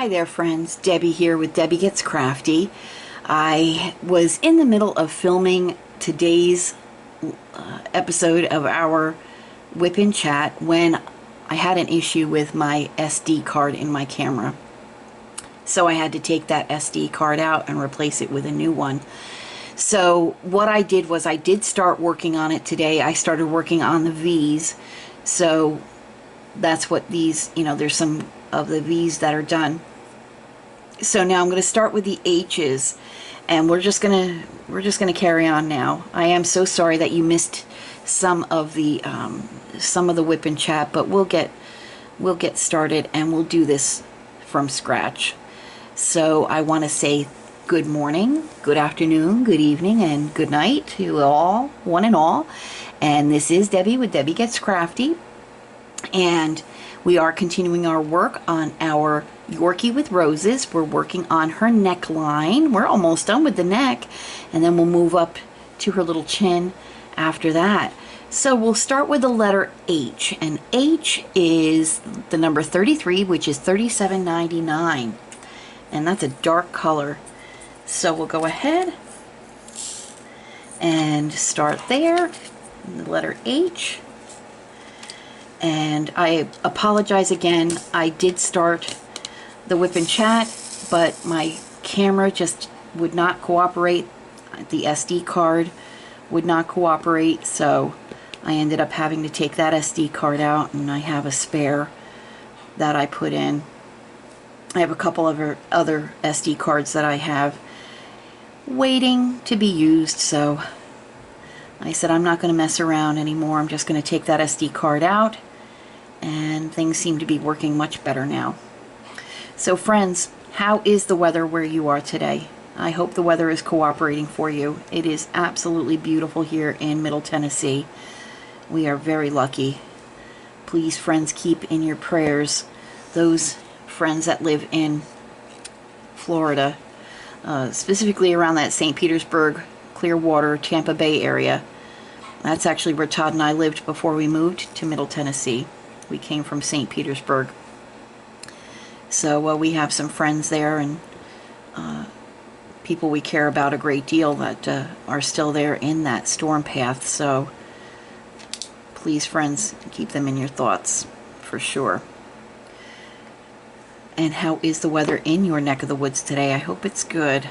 Hi there friends, Debbie here with Debbie Gets Crafty. I was in the middle of filming today's episode of our WIP Chat when I had an issue with my SD card in my camera. So I had to take that SD card out and replace it with a new one. So what I did was I did start working on it today. I started working on the V's. So that's what these, there's some of the V's that are done. So now I'm going to start with the H's, and we're just gonna carry on now. I am so sorry that you missed some of the WIP Chat, but we'll get started and we'll do this from scratch. So I want to say good morning, good afternoon, good evening, and good night to all, one and all. And this is Debbie with Debbie Gets Crafty, and we are continuing our work on our Yorkie with Roses. We're working on her neckline. We're almost done with the neck, and then we'll move up to her little chin after that. So we'll start with the letter H, and H is the number 33, which is $37.99, and that's a dark color. So we'll go ahead and start there, the letter H. And I apologize again, I did start the WIP Chat, but my camera just would not cooperate. The SD card would not cooperate, so I ended up having to take that SD card out, and I have a spare that I put in. I have a couple of other SD cards that I have waiting to be used, so I said I'm not going to mess around anymore. I'm just going to take that SD card out, and things seem to be working much better now. So friends, how is the weather where you are today? I hope the weather is cooperating for you. It is absolutely beautiful here in Middle Tennessee. We are very lucky. Please, friends, keep in your prayers those friends that live in Florida, specifically around that St. Petersburg, Clearwater, Tampa Bay area. That's actually where Todd and I lived before we moved to Middle Tennessee. We came from St. Petersburg. So we have some friends there, and people we care about a great deal that are still there in that storm path. So please, friends, keep them in your thoughts for sure. And how is the weather in your neck of the woods today? I hope it's good.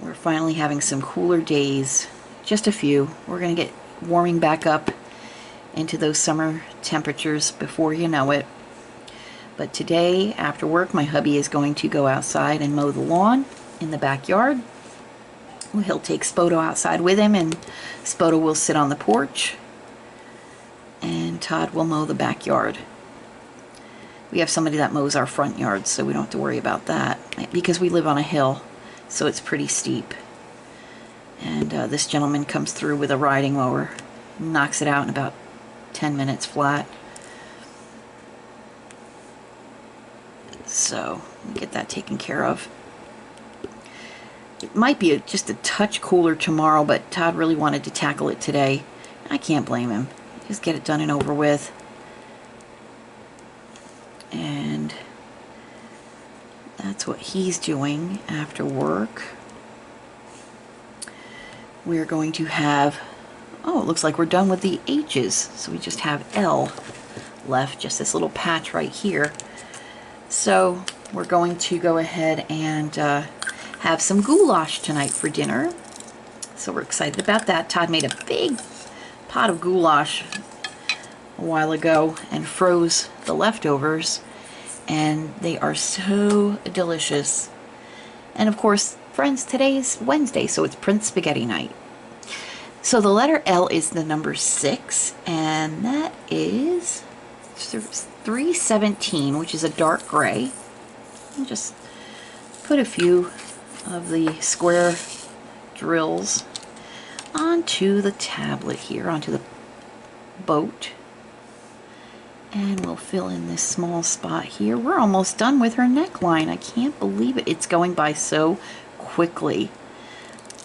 We're finally having some cooler days, just a few. We're going to get warming back up into those summer temperatures before you know it. But today, after work, my hubby is going to go outside and mow the lawn in the backyard. He'll take Spoto outside with him, and Spoto will sit on the porch, and Todd will mow the backyard. We have somebody that mows our front yard, so we don't have to worry about that, because we live on a hill, so it's pretty steep. And this gentleman comes through with a riding mower, knocks it out in about 10 minutes flat. So we'll get that taken care of. It might be just a touch cooler tomorrow, but Todd really wanted to tackle it today. I can't blame him. Just get it done and over with. And that's what he's doing after work. We're going to have, oh, it looks like we're done with the H's. So we just have L left, just this little patch right here. So we're going to go ahead and have some goulash tonight for dinner. So we're excited about that. Todd made a big pot of goulash a while ago and froze the leftovers, and they are so delicious. And of course, friends, today's Wednesday, so it's Prince Spaghetti night. So the letter L is the number 6, and that is 317, which is a dark gray. I'll just put a few of the square drills onto the tablet here, onto the boat. And we'll fill in this small spot here. We're almost done with her neckline. I can't believe it. It's going by so quickly.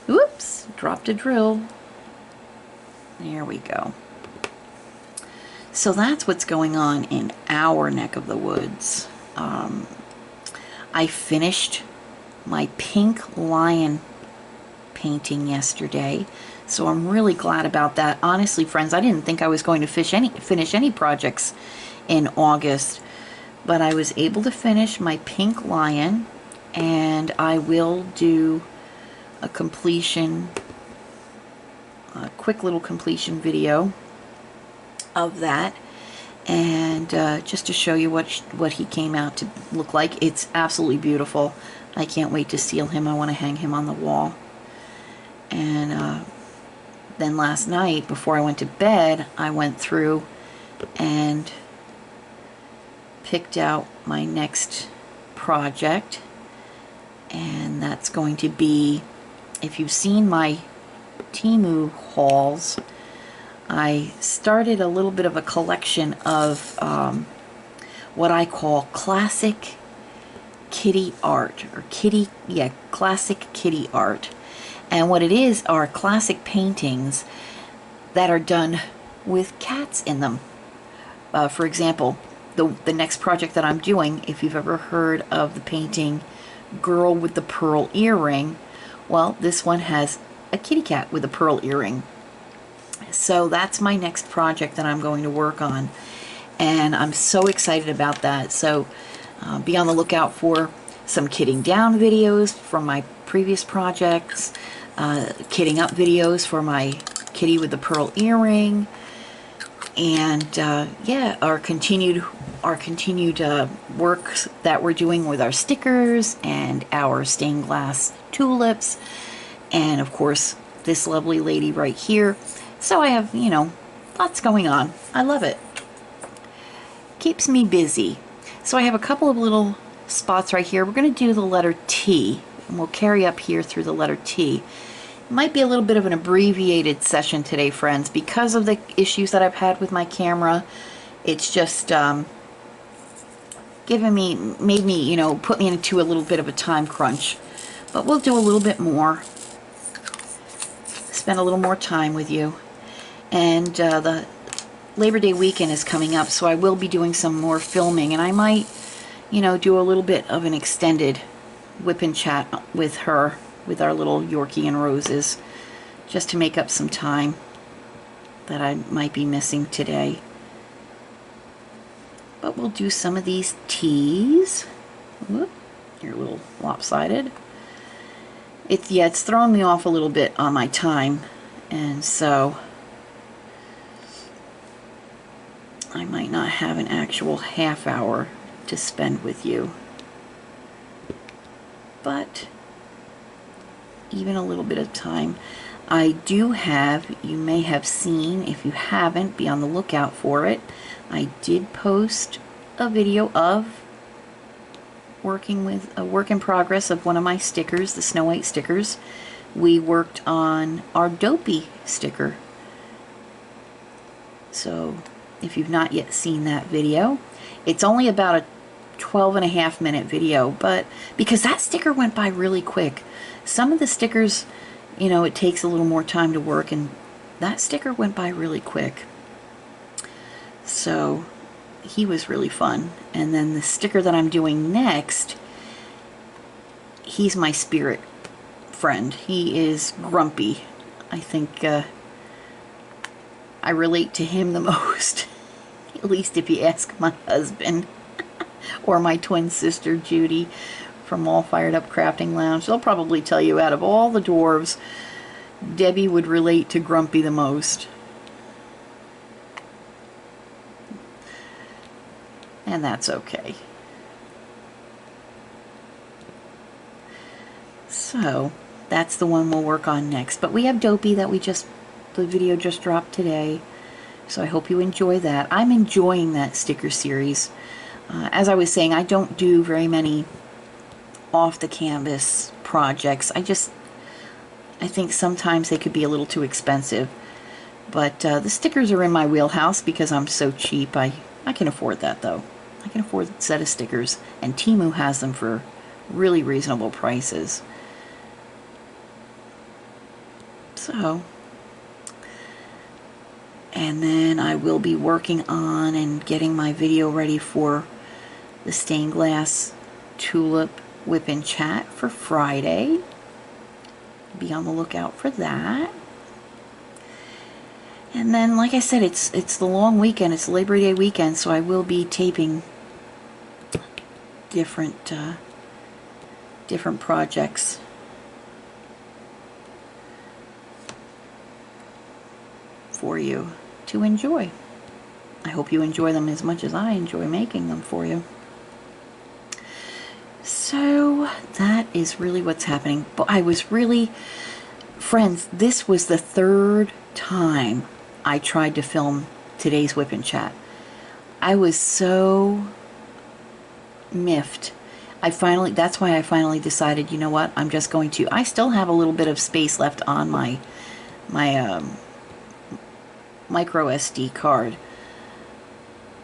Oops, dropped a drill. There we go. So that's what's going on in our neck of the woods. I finished my pink lion painting yesterday, so I'm really glad about that. Honestly, friends, I didn't think I was going to finish any projects in August, but I was able to finish my pink lion, and I will do a quick little completion video of that, and just to show you what he came out to look like. It's absolutely beautiful. I can't wait to seal him. I want to hang him on the wall. And then last night, before I went to bed, I went through and picked out my next project, and that's going to be, if you've seen my Temu hauls, I started a little bit of a collection of what I call classic kitty art, or classic kitty art. And what it is are classic paintings that are done with cats in them. For example, the next project that I'm doing, if you've ever heard of the painting Girl with the Pearl Earring, well, this one has a kitty cat with a pearl earring. So that's my next project that I'm going to work on, and I'm so excited about that. So be on the lookout for some kitting down videos from my previous projects, kitting up videos for my kitty with the pearl earring, and yeah, our continued work that we're doing with our stickers and our stained glass tulips, and of course this lovely lady right here. So I have, you know, lots going on. I love it. Keeps me busy. So I have a couple of little spots right here. We're going to do the letter T, and we'll carry up here through the letter T. It might be a little bit of an abbreviated session today, friends, because of the issues that I've had with my camera. It's just made me, you know, put me into a little bit of a time crunch. But we'll do a little bit more. Spend a little more time with you. And the Labor Day weekend is coming up, so I will be doing some more filming, and I might, you know, do a little bit of an extended whip and chat with her, with our little Yorkie and Roses, just to make up some time that I might be missing today. But we'll do some of these T's. Whoop, you're a little lopsided. It's throwing me off a little bit on my time, and so I might not have an actual half hour to spend with you. But even a little bit of time. I do have, you may have seen, if you haven't, be on the lookout for it. I did post a video of working with a work in progress of one of my stickers, the Snow White stickers. We worked on our Dopey sticker. So if you've not yet seen that video, it's only about a 12.5-minute video, but because that sticker went by really quick. Some of the stickers, you know, it takes a little more time to work, and that sticker went by really quick. So he was really fun. And then the sticker that I'm doing next, he's my spirit friend. He is grumpy. I think I relate to him the most, at least if you ask my husband or my twin sister Judy from All Fired Up Crafting Lounge. They'll probably tell you, out of all the dwarves, Debbie would relate to Grumpy the most. And that's okay. So that's the one we'll work on next. But we have Dopey that the video just dropped today. So I hope you enjoy that. I'm enjoying that sticker series. As I was saying, I don't do very many off the canvas projects. I think sometimes they could be a little too expensive. But the stickers are in my wheelhouse because I'm so cheap. I can afford that, though. I can afford a set of stickers, and Temu has them for really reasonable prices. So, and then I will be working on and getting my video ready for the stained glass tulip whip and chat for Friday. Be on the lookout for that. And then, like I said, it's the long weekend. It's Labor Day weekend, so I will be taping different different projects for you to enjoy. I hope you enjoy them as much as I enjoy making them for you. So that is really what's happening. But I was really, friends, this was the third time I tried to film today's Whip and Chat. I was so miffed. That's why I finally decided, you know what, I'm just going to, I still have a little bit of space left on my micro SD card,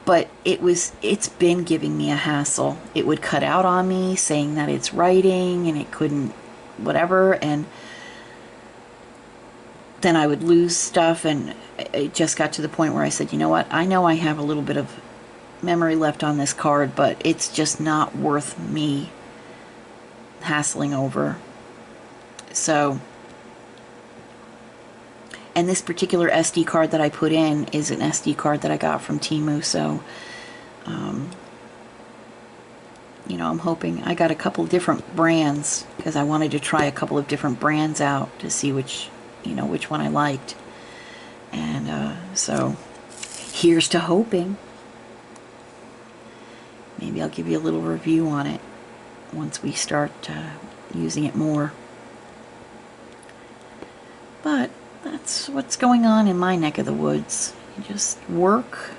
but it's been giving me a hassle. It would cut out on me saying that it's writing and it couldn't whatever, and then I would lose stuff, and it just got to the point where I said, you know what, I know I have a little bit of memory left on this card, but it's just not worth me hassling over. So, and this particular SD card that I put in is an SD card that I got from Temu, so you know, I'm hoping, I got a couple different brands because I wanted to try a couple of different brands out to see which one I liked. And so here's to hoping. Maybe I'll give you a little review on it once we start using it more. But that's what's going on in my neck of the woods. Just work,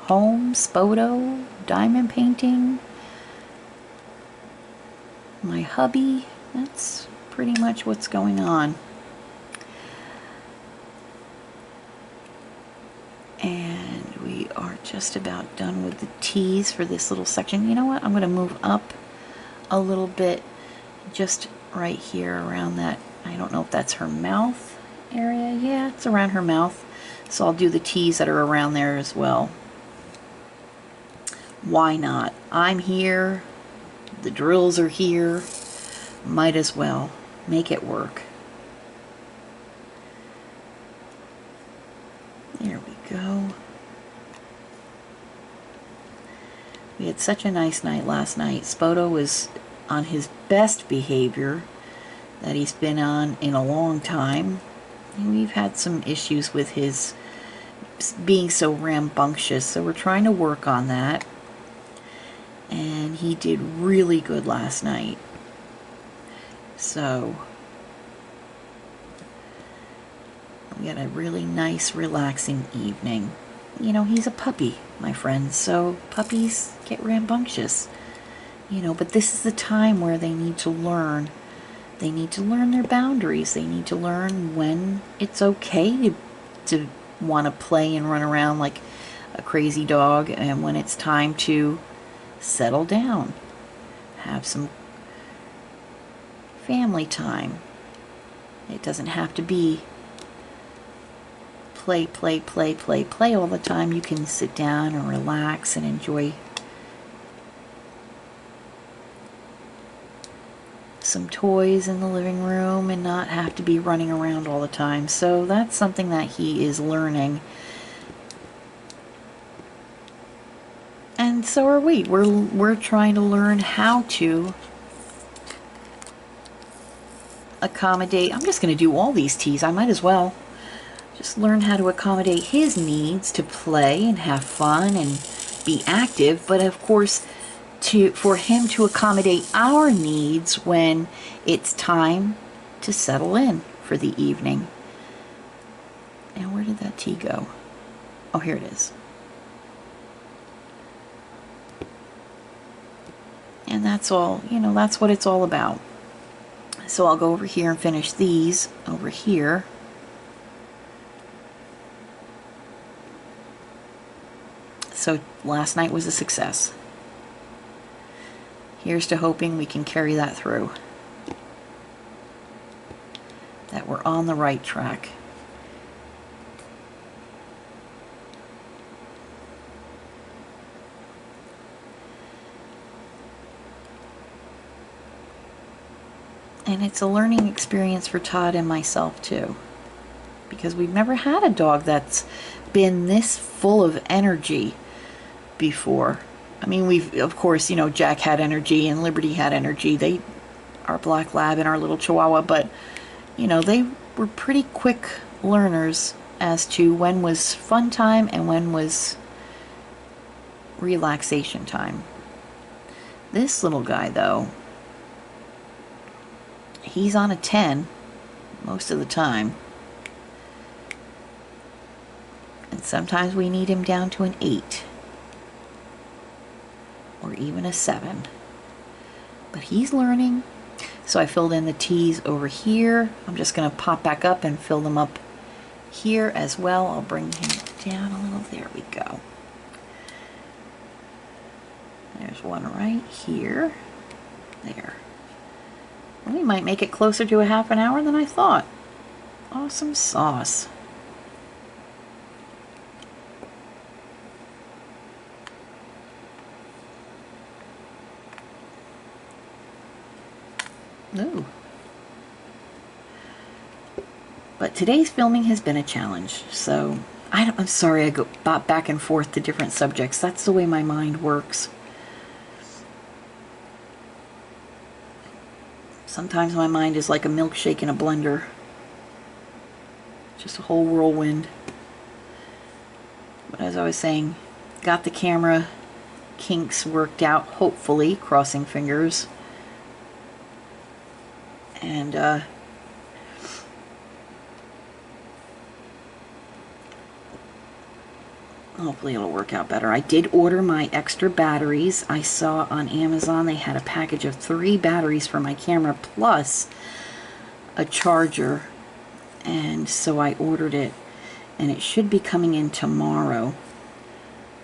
home, Spoto, diamond painting, my hubby. That's pretty much what's going on. And we are just about done with the teas for this little section. You know what? I'm going to move up a little bit, just right here around that. I don't know if that's her mouth area. Yeah, it's around her mouth. So I'll do the teas that are around there as well. Why not? I'm here. The drills are here. Might as well make it work. There we go. We had such a nice night last night. Spoto was on his best behavior that he's been on in a long time. And we've had some issues with his being so rambunctious, so we're trying to work on that. And he did really good last night. So we had a really nice, relaxing evening. You know, he's a puppy, my friends, so puppies get rambunctious. You know, but this is the time where they need to learn. They need to learn their boundaries. They need to learn when it's okay to want to play and run around like a crazy dog, and when it's time to settle down, have some family time. It doesn't have to be play all the time. You can sit down and relax and enjoy some toys in the living room and not have to be running around all the time. So that's something that he is learning. And so are we. We're trying to learn how to accommodate. I'm just going to do all these teas. I might as well just learn how to accommodate his needs to play and have fun and be active, but of course for him to accommodate our needs when it's time to settle in for the evening. And where did that tea go? Oh, here it is. And that's all, you know, that's what it's all about. So I'll go over here and finish these over here. So last night was a success. Here's to hoping we can carry that through. That we're on the right track. And it's a learning experience for Todd and myself too, because we've never had a dog that's been this full of energy before. I mean, we've, of course, you know, Jack had energy and Liberty had energy. They, our black lab and our little chihuahua, but, you know, they were pretty quick learners as to when was fun time and when was relaxation time. This little guy, though, he's on a 10 most of the time. And sometimes we need him down to an 8. Or even a 7. But he's learning. So I filled in the T's over here. I'm just going to pop back up and fill them up here as well. I'll bring him down a little. There we go. There's one right here. There. Well, we might make it closer to a half an hour than I thought. Awesome sauce. Ooh. But today's filming has been a challenge, so I'm sorry I go back and forth to different subjects. That's the way my mind works. Sometimes my mind is like a milkshake in a blender. Just a whole whirlwind. But as I was saying, got the camera kinks worked out, hopefully, crossing fingers. And hopefully it'll work out better. I did order my extra batteries. I saw on Amazon they had a package of 3 batteries for my camera plus a charger, and so I ordered it, and it should be coming in tomorrow,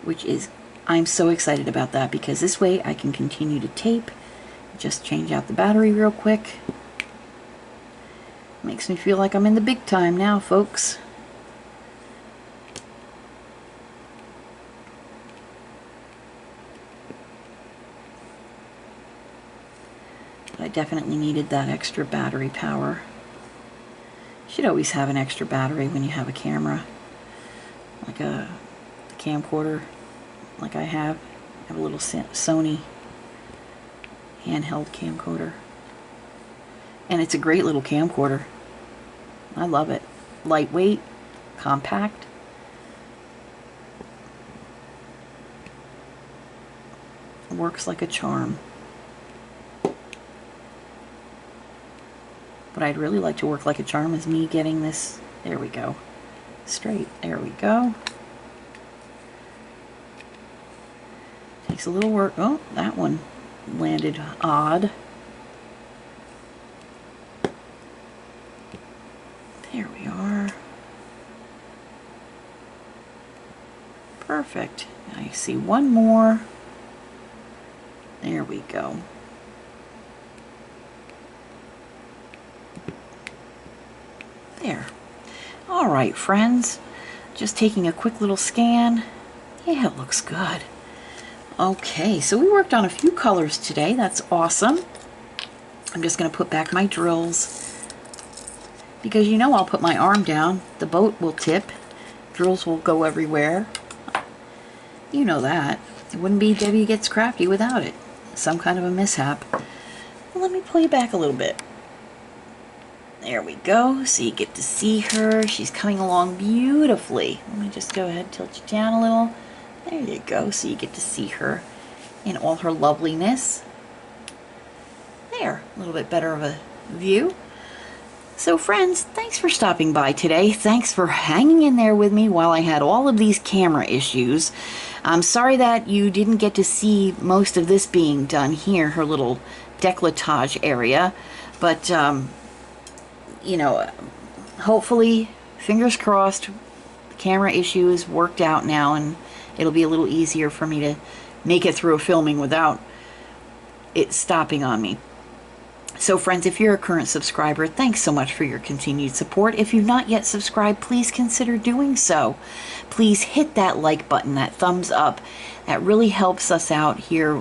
which is, I'm so excited about that, because this way I can continue to tape. Just change out the battery real quick. Makes me feel like I'm in the big time now, folks. But I definitely needed that extra battery power. You should always have an extra battery when you have a camera. Like a camcorder, like I have. I have a little Sony handheld camcorder. And it's a great little camcorder. I love it. Lightweight, compact. Works like a charm. What I'd really like to work like a charm is me getting this, there we go, straight. There we go. Takes a little work. Oh, that one landed odd. There we are. Perfect. I see one more. There we go. There. All right, friends. Just taking a quick little scan. Yeah, it looks good. Okay, so we worked on a few colors today. That's awesome. I'm just going to put back my drills, because you know I'll put my arm down, the boat will tip, drills will go everywhere. You know that. It wouldn't be Debbie Gets Crafty without it. Some kind of a mishap. Well, let me pull you back a little bit. There we go, so you get to see her. She's coming along beautifully. Let me just go ahead and tilt you down a little. There you go, so you get to see her in all her loveliness. There, a little bit better of a view. So friends, thanks for stopping by today. Thanks for hanging in there with me while I had all of these camera issues. I'm sorry that you didn't get to see most of this being done here, her little décolletage area. But, you know, hopefully, fingers crossed, the camera issue is worked out now, and it'll be a little easier for me to make it through a filming without it stopping on me. So friends, if you're a current subscriber, thanks so much for your continued support. If you've not yet subscribed, please consider doing so. Please hit that like button, that thumbs up. That really helps us out here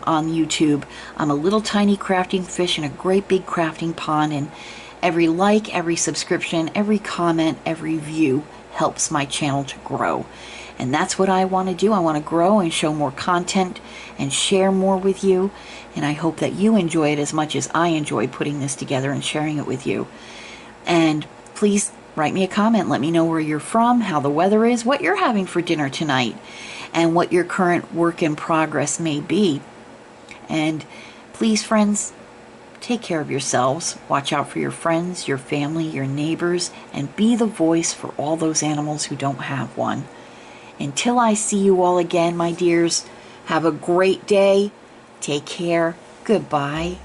on YouTube. I'm a little tiny crafting fish in a great big crafting pond, and every like, every subscription, every comment, every view helps my channel to grow. And that's what I want to do. I want to grow and show more content and share more with you. And I hope that you enjoy it as much as I enjoy putting this together and sharing it with you. And please write me a comment. Let me know where you're from, how the weather is, what you're having for dinner tonight, and what your current work in progress may be. And please, friends, take care of yourselves. Watch out for your friends, your family, your neighbors, and be the voice for all those animals who don't have one. Until I see you all again, my dears, have a great day. Take care. Goodbye.